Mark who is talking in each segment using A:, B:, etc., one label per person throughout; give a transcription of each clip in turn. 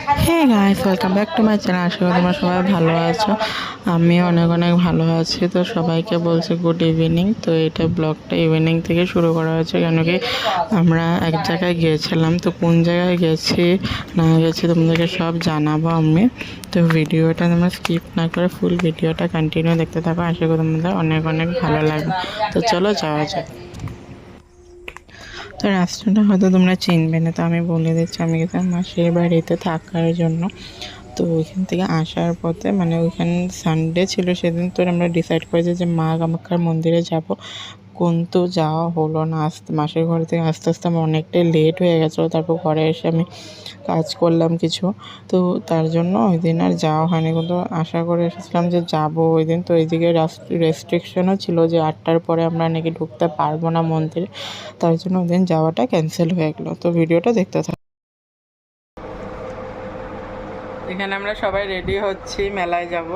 A: হ্যাঁ guys, welcome back to my channel. আশা করি তোমরা সবাই ভালো আছো। আমি অনেক অনেক ভালো আছি। তো সবাইকে বলছি গুড ইভিনিং। তো এটা ব্লগটা ইভিনিং থেকে শুরু করা হয়েছে, কেন কি আমরা এক জায়গায় গিয়েছিলাম। তো কোন জায়গায় গেছি না গেছি তোমাদেরকে সব জানাবো আমি। তো ভিডিওটা তোমরা স্কিপ না করে ফুল ভিডিওটা কন্টিনিউ দেখতে থাকো। আশা করি তোমাদের অনেক অনেক ভালো লাগবে। তো চলো যাওয়া যাক। তো রাস্তাটা হয়তো তোমরা চিনবে না, তো আমি বলে দিচ্ছি। আমি গেছিলাম মাসির বাড়িতে থাকার জন্য। তো ওইখান থেকে আসার পথে মানে ওইখানে সানডে ছিল সেদিন, তো আমরা ডিসাইড করেছি যে মা কামাখ্যার মন্দিরে যাব। কিন্তু যাওয়া হলো না। মাসির ঘর থেকে আস্তে আস্তে আমার অনেকটাই লেট হয়ে গেছিলো। তারপর ঘরে এসে আমি কাজ করলাম কিছু, তো তার জন্য ওই দিন আর যাওয়া হয়নি। কিন্তু আশা করে এসেছিলাম যে যাব ওই দিন। তো এইদিকে রেস্ট্রিকশনও ছিল যে 8টার পরে আমরা নাকি ঢুকতে পারবো না মন্দিরে। তার জন্য ওই দিন যাওয়াটা ক্যান্সেল হয়ে গেলো। তো ভিডিওটা দেখতে থাকো। এখানে আমরা সবাই রেডি হচ্ছি, মেলায় যাব।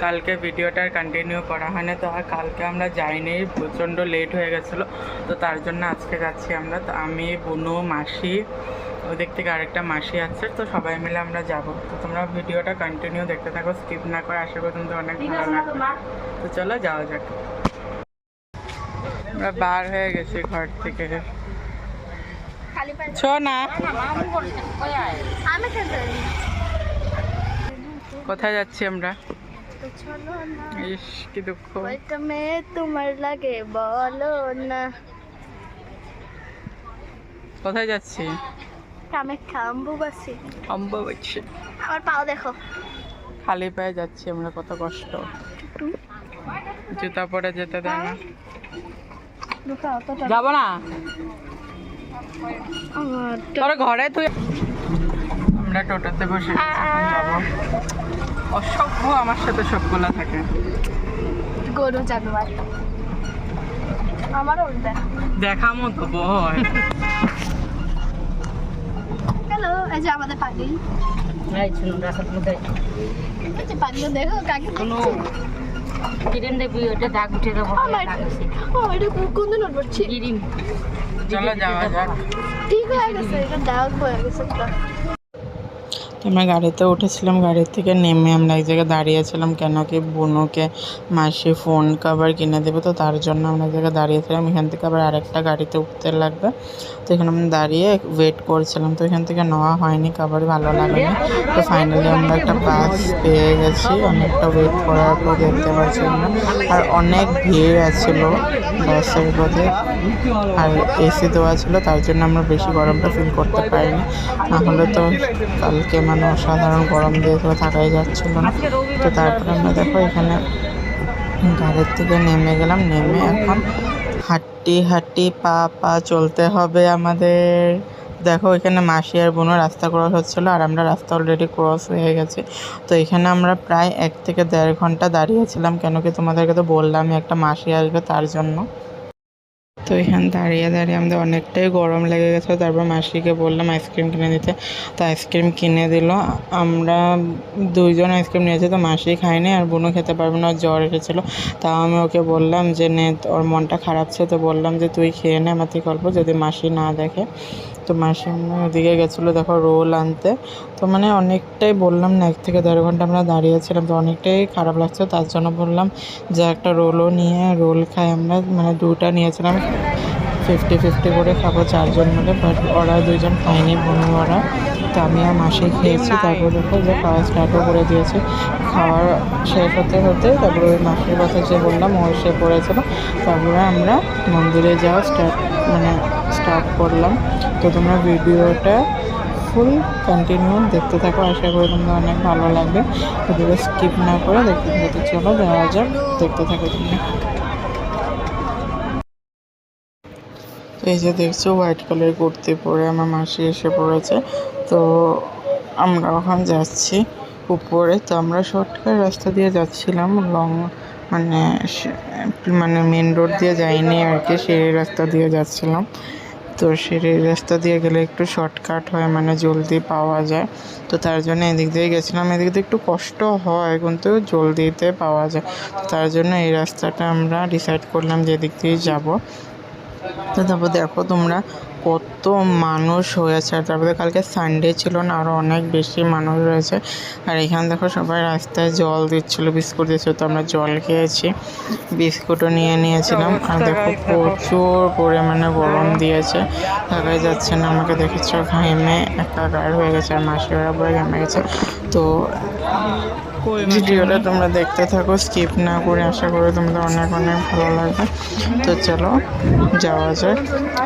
A: কালকে ভিডিওটার কন্টিনিউ করা হয় না, তো আর কালকে আমরা যাইনি, প্রচণ্ড লেট হয়ে গেছিলো। তো তার জন্য আজকে যাচ্ছি আমরা। তো আমি, বুনু, মাসি, ওই দিক থেকে আরেকটা মাসি আছে, তো সবাই মিলে আমরা যাব। তো তোমরা ভিডিওটা কন্টিনিউ দেখতে থাকো, স্কিপ না করে। আশা করি তোমাদের অনেক ভালো লাগবে। তো চলো যাওয়া যাক। আমরা বার হয়ে গেছি ঘর থেকে। না কোথায় যাচ্ছি আমরা? ইস কি দুঃখ।
B: তোমার লাগে বলো না।
A: কোথায় যাচ্ছি?
B: কামাখ্যা, অম্বুবাসী।
A: অম্বুবাসী।
B: আমার পাও দেখো,
A: খালি পায়ে যাচ্ছি আমরা, কত কষ্ট। জুতা পরে যেতে দেয় না। যাবো না তোর ঘরে। তুই আমরা টোটোতে বসে যাবো। অসভ্য আমার সাথে সবগুলা থাকে।
B: গরু জানোয়ার আমার উল্টা
A: দেখামো তো বয়।
B: হ্যালো, এই যে আমাদের পাগলি। পাগলি দেখো কাকে
C: কিরেন দেখবি ওটা দাগ উঠে দেবো।
B: এটা কোন দিন উঠবছি।
A: চলো যাওয়া যাক।
B: ঠিক হয়ে গেছে, এটা দাগ হয়ে গেছে।
A: আমরা গাড়িতে উঠেছিলাম, গাড়ির থেকে নেমে আমরা এক জায়গায় দাঁড়িয়েছিলাম, কেন কি বুনুকে মাসি ফোন কভার কিনে দেবে। তো তার জন্য আমরা এক জায়গায় দাঁড়িয়েছিলাম। এখান থেকে আবার আরেকটা গাড়িতে উঠতে লাগবে। তো এখানে আমরা দাঁড়িয়ে ওয়েট করছিলাম। তো এখান থেকে নেওয়া হয়নি কভার, ভালো লাগেনি। তো ফাইনালি আমরা একটা বাস পেয়ে গেছি। অনেকটা ওয়েট করার পর দেখতে পাচ্ছি আমরা, আর অনেক ভিড় আছিল বাসের পথে, আর এসি দেওয়া ছিল, তার জন্য আমরা বেশি গরমটা ফিল করতে পারিনি। নাহলে তো কালকে মানে অসাধারণ গরম দিয়ে থাকাই যাচ্ছিল না। তো তারপরে আমরা দেখো এখানে গাড়ির থেকে নেমে গেলাম। নেমে এখন হাঁটি হাঁটি পা পা চলতে হবে আমাদের। দেখো এখানে মাসি আর বোনও রাস্তা ক্রস হচ্ছিলো, আর আমরা রাস্তা অলরেডি ক্রস হয়ে গেছি। তো এখানে আমরা প্রায় 1 থেকে 1.5 ঘন্টা দাঁড়িয়েছিলাম, কেন কি তোমাদেরকে তো বললামই একটা মাসি আসবে তার জন্য। তো এখানে দাঁড়িয়ে দাঁড়িয়ে আমাদের অনেকটাই গরম লেগে গেছিলো। তারপর মাসিকে বললাম আইসক্রিম কিনে দিতে, তো আইসক্রিম কিনে দিল। আমরা 2জন আইসক্রিম নিয়েছি, তো মাসি খায়নি, আর বোনও খেতে পারবে না, জ্বর এসেছিলো। তাও আমি ওকে বললাম যে নে, ওর মনটা খারাপ ছিল, তো বললাম যে তুই খেয়ে নে, আমার থেকে অল্প, যদি মাসি না দেখে। তো মাসি ওদিকে গেছিলো দেখো রোল আনতে। তো মানে অনেকটাই বললাম না, 1 থেকে 1.5 ঘন্টা আমরা দাঁড়িয়েছিলাম। তো অনেকটাই খারাপ লাগছে, তার জন্য বললাম যে একটা রোলও নিয়ে রোল খাই আমরা। মানে 2টা নিয়েছিলাম, 50-50 করে খাবো 4 জন মিলে। বাট ওরা 2জন খায়নি, বোনু ওরা। তো আমি আর মাসি খেয়েছি। তারপর দেখো যে খাওয়া স্টার্টও করে দিয়েছে। খাওয়ার শেষ হতে হতে তারপরে ওই মাসির কথা যে বললাম ও এসে পড়েছিল। তারপরে আমরা মন্দিরে যাওয়া স্টার্ট করলাম। তো তোমরা ভিডিওটা ফুল কন্টিনিউ দেখতে থাকো, আশা করি তোমরা অনেক ভালো লাগবে। ভিডিও স্কিপ না করে দেখতে থাকো। চলো যাওয়া যাক, দেখতে থাকো তুমি। এই যে দেখছো হোয়াইট কালার কুর্তি পরে আমার মাসি এসে পড়েছে। তো আমরা ওখানে যাচ্ছি উপরে। তো আমরা শর্টকাট রাস্তা দিয়ে যাচ্ছিলাম, লং মানে মানে মেন রোড দিয়ে যাইনি আর কি, সিঁড়ি রাস্তা দিয়ে যাচ্ছিলাম। তো সিঁড়ির রাস্তা দিয়ে গেলে একটু শর্টকাট হয়, মানে জলদি পাওয়া যায়। তো তার জন্য এদিক দিয়ে গেছিলাম। এদিক দিয়ে একটু কষ্ট হয়, কিন্তু জলদিতে পাওয়া যায়। তার জন্য এই রাস্তাটা আমরা ডিসাইড করলাম যে এদিক দিয়েই যাবো। তো তারপর দেখো তোমরা কত মানুষ হয়েছে। আর তারপরে কালকে সানডে ছিল না, আরও অনেক বেশি মানুষ রয়েছে। আর এখানে দেখো সবাই রাস্তায় জল দিচ্ছিলো, বিস্কুট দিচ্ছিলো, তো আমরা জল খেয়েছি, বিস্কুটও নিয়েছিলাম। আর দেখো প্রচুর পরিমাণে গরম দিয়েছে, থাকাই যাচ্ছে না। আমাকে দেখেছো ঘামে একাকার হয়ে গেছে, আর মাসিরা পুরো ঘেমে গেছে। তো ভিডিওটা তোমরা দেখতে থাকো, স্কিপ না করে। আশা করি তোমাদের অনেক অনেক ভালো লাগবে। তো চলো যাওয়া যাক,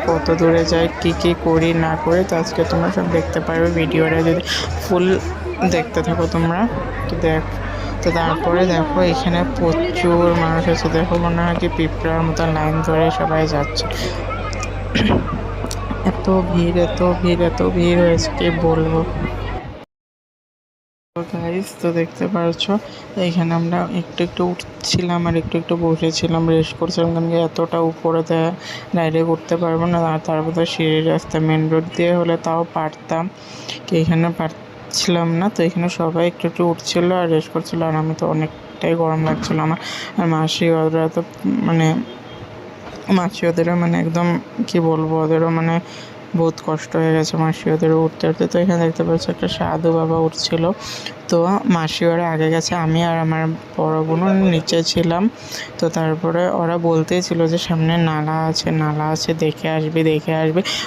A: কত দূরে যাই, কী করি না করি, তো আজকে তোমরা সব দেখতে পারবে ভিডিওটা যদি ফুল দেখতে থাকো তোমরা। তো তারপরে দেখো এখানে প্রচুর মানুষ আছে, দেখো মনে হয় কি পিঁপড়ার মতো লাইন ধরে সবাই যাচ্ছে। এত ভিড় হয়েছে কি বলবো। গাইস তো দেখতে পারছো, এখানে আমরা একটু উঠছিলাম আর একটু বসেছিলাম, রেস্ট করছিলাম, কারণ এতটা উপরে ডাইরেক্ট উঠতে পারবো না। আর তারপর তো সিঁড়ির রাস্তা, মেন রোড দিয়ে হলে তাও পারতাম, কি এখানে পারছিলাম না। তো এখানে সবাই একটু উঠছিল আর রেস্ট করছিল, আর আমি তো অনেকটাই গরম লাগছিলো আমার। আর মাসি ওরা তো মাসি ওদেরও একদম কি বলবো, ওদেরও বহুত কষ্ট হয়ে গেছে মাসি ওদের উঠতে। তো এখানে দেখতে পাচ্ছি একটা সাধু বাবা উঠছিল। তো মাসি ওরা আগে গেছে, আমি আর আমার বড় বোনও নিচে ছিলাম। তো তারপরে ওরা বলতেই ছিল যে সামনে নালা আছে, দেখে আসবি।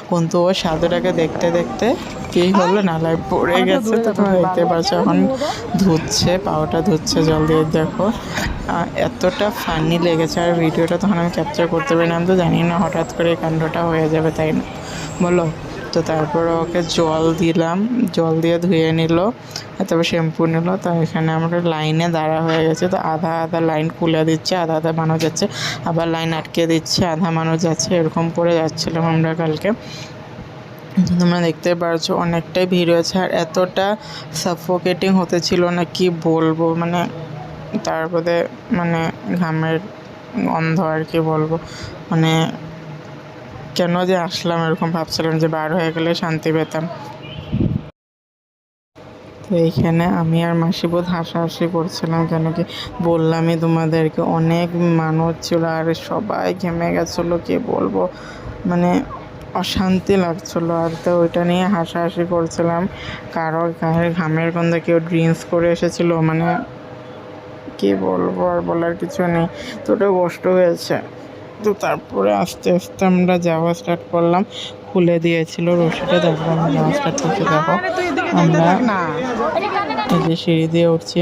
A: কিন্তু ও সাধুটাকে দেখতে কী হলো, নালায় পড়ে গেছে। তো তোমরা দেখতে পাচ্ছ এখন পাওটা ধুচ্ছে জল দিয়ে। দেখো এতটা ফানি লেগেছে, আর ভিডিওটা তখন আমি ক্যাপচার করতে পারি না। আমি তো জানি না হঠাৎ করে এই কাণ্ডটা হয়ে যাবে, তাই না বলো। তো তারপরে ওকে জল দিয়ে ধুয়ে নিল, তারপর শ্যাম্পু নিল। তো এখানে আমরা লাইনে দাঁড়া হয়ে গেছে। তো আধা লাইন খুলে দিচ্ছে, আধা মানুষ যাচ্ছে, আবার লাইন আটকে দিচ্ছে, আধা মানুষ যাচ্ছে, এরকম করে যাচ্ছিলাম আমরা কালকে। তোমরা দেখতে পারছো অনেকটাই ভিড় হয়েছে, আর এতটা সাফোকেটিং হতে ছিল না কি বলবো। তারপরে ঘামের গন্ধ, আর কি বলবো, কেন যে আসলাম এরকম ভাবছিলাম, যে বার হয়ে গেলে শান্তি পেতাম। তো এইখানে আমি আর মাসি বোধ হাসাহাসি করছিলাম, কেন কি বললামই তোমাদেরকে অনেক মানুষ ছিল, আর সবাই ঘেমে গেছিলো, কি বলবো, অশান্তি লাগছিলো। আর তো ওইটা নিয়ে হাসাহাসি করছিলাম। কারো গায়ের ঘামের গন্ধে কেউ ড্রিঙ্কস করে এসেছিলো, কি বলবো, আর বলার কিছু নেই। তো ওটা কষ্ট হয়েছে। তো তারপরে আস্তে আমরা যাওয়া স্টার্ট করলাম, খুলে দিয়েছিল রশিটা। তারপরে আমরা যাওয়া স্টার্ট করছি। দেখো আমরা এই যে সিঁড়ি দিয়ে উঠছি,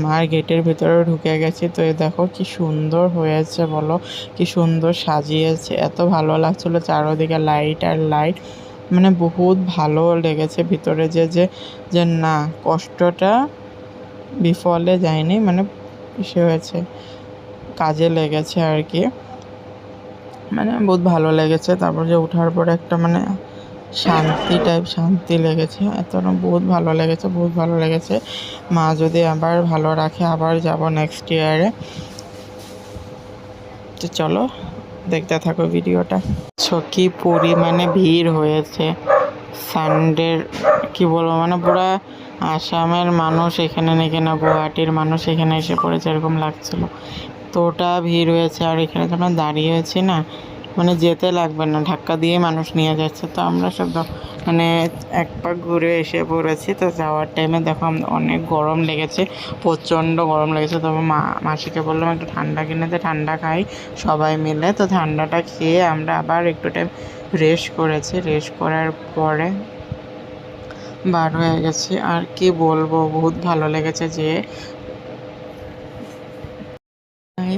A: মার গেটের ভিতরে ঢুকে গেছি। তো দেখো কি সুন্দর হয়েছে বলো, কি সুন্দর সাজিয়েছে, এত ভালো লাগছিল, চারোদিকে লাইট আর লাইট, বহুত ভালো লেগেছে ভিতরে। যে না, কষ্টটা বিফলে যায়নি, সে হয়েছে, কাজে লেগেছে আর কি, বহুত ভালো লেগেছে। তারপর যে ওঠার পরে একটা শান্তি লেগেছে, বহুত ভালো লেগেছে। মা যদি আবার ভালো রাখে আবার যাব নেক্সট ইয়ারে। তো চলো দেখতে থাকো ভিডিওটা। কি পরিমাণে ভিড় হয়েছে সানডের, কি বলবো, পুরো আসামের মানুষ এখানে নাকি না গুয়াহাটির মানুষ এখানে এসে পড়েছে, এরকম লাগছিল। তোটা ভিড় হয়েছে। আর এখানে তো আমরা দাঁড়িয়ে আছি না, যেতে লাগবে না, ধাক্কা দিয়ে মানুষ নিয়ে যাচ্ছে। তো আমরা সব এক পাক ঘুরে এসে পড়েছি। তো যাওয়ার টাইমে দেখো অনেক গরম লেগেছে, প্রচণ্ড গরম লেগেছে। তবে মাসিকে বললাম একটু ঠান্ডা কিনে দে, ঠান্ডা খাই সবাই মিলে। তো ঠান্ডাটা খেয়ে আমরা আবার একটু টাইম রেস্ট করেছি। রেস্ট করার পরে বার হয়ে গেছি। আর কি বলবো, বহুত ভালো লেগেছে যে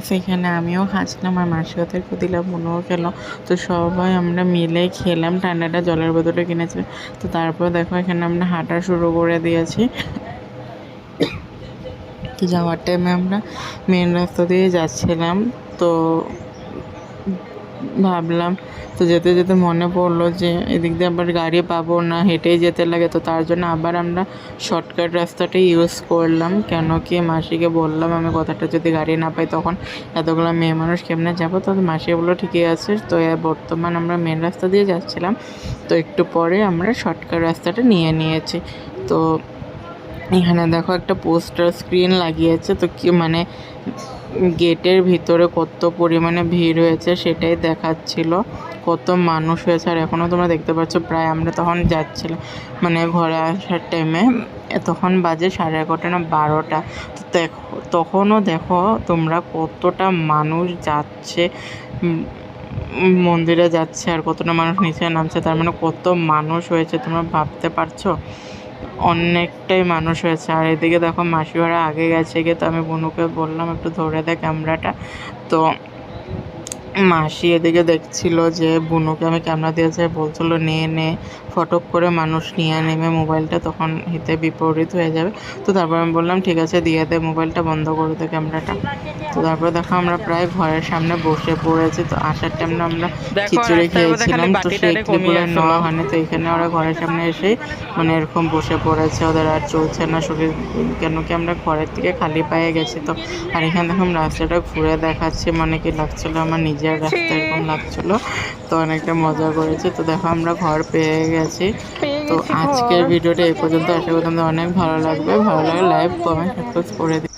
A: সেখানে আমিও খাচ্ছিলাম, আর মাসি ওদেরকে দিলাম, মনেও খেলো। তো সবাই আমরা মিলে খেলাম, ঠান্ডাটা জলের বোতলে কিনেছিলাম। তো তারপর দেখো এখানে আমরা হাঁটা শুরু করে দিয়েছি। তো যাওয়ার টাইমে আমরা মেন রাস্তা দিয়ে যাচ্ছিলাম। তো ভাবলাম, তো যেতে মনে পড়লো যে এদিক দিয়ে আবার গাড়ি পাবো না, হেঁটেই যেতে লাগে। তো তার জন্য আবার আমরা শর্টকাট রাস্তাটাই ইউজ করলাম, কেন কি মাসিকে বললাম আমি কথাটা, যদি গাড়ি না পাই তখন এতগুলো মেয়ে মানুষ কেমনে যাবো। তো মাসি বললো ঠিকই আছে। তো বর্তমান আমরা মেন রাস্তা দিয়ে যাচ্ছিলাম। তো একটু পরে আমরা শর্টকাট রাস্তাটা নিয়েছি। তো এখানে দেখো একটা পোস্টার স্ক্রিন লাগিয়েছে। তো কি গেটের ভিতরে কত পরিমাণে ভিড় হয়েছে সেটাই দেখাচ্ছিল, কত মানুষ হয়েছে। আর এখনও তোমরা দেখতে পাচ্ছ প্রায় আমরা তখন যাচ্ছিলাম মানে ঘরে আসার টাইমে তখন বাজে 11:30 না 12টা। তো দেখো তখনও দেখো তোমরা কতটা মানুষ যাচ্ছে মন্দিরে যাচ্ছে আর কতটা মানুষ নিচে নামছে, তার মানে কত মানুষ হয়েছে তোমরা ভাবতে পারছো, অনেকটাই মানুষ হয়েছে। আর এদিকে দেখো মাসি ওরা আগে গেছে গিয়ে, তো আমি বনুকে বললাম একটু ধরে দে ক্যামেরাটা, তো মাসি এদিকে দেখছিল যে বুনুকে আমি ক্যামেরা দিয়েছে, বলছিল নে ফটক করে মানুষ নিয়ে নেমে মোবাইলটা, তখন হিতে বিপরীত হয়ে যাবে। তো তারপর আমি বললাম ঠিক আছে দিয়ে দে মোবাইলটা, বন্ধ করে দে ক্যামেরাটা। তো তারপরে দেখো আমরা প্রায় ঘরের সামনে বসে পড়েছি। তো আসার টাইমে আমরা খিচুড়ি খেয়েছিলাম, তো সেই ক্লিপগুলো নেওয়া হয়নি। তো এখানে ওরা ঘরের সামনে এসেই মানে এরকম বসে পড়েছে, ওদের আর চলছে না শরীর, কেন কি আমরা ঘরের থেকে খালি পায়ে গেছি। তো আর এখানে দেখুন রাস্তাটা ঘুরে দেখাচ্ছি, মানে কি লাগছিলো আমার নিজের রাস্তা এরকম লাগছিলো, তো অনেকটা মজা করেছি। তো দেখো আমরা ঘর পেয়ে গেছি। তো আজকের ভিডিওটা এই পর্যন্ত, আশা করি তোমাদের অনেক ভালো লাগবে, ভালো লাগলে লাইক কমেন্ট সাবস্ক্রাইব করে দিই।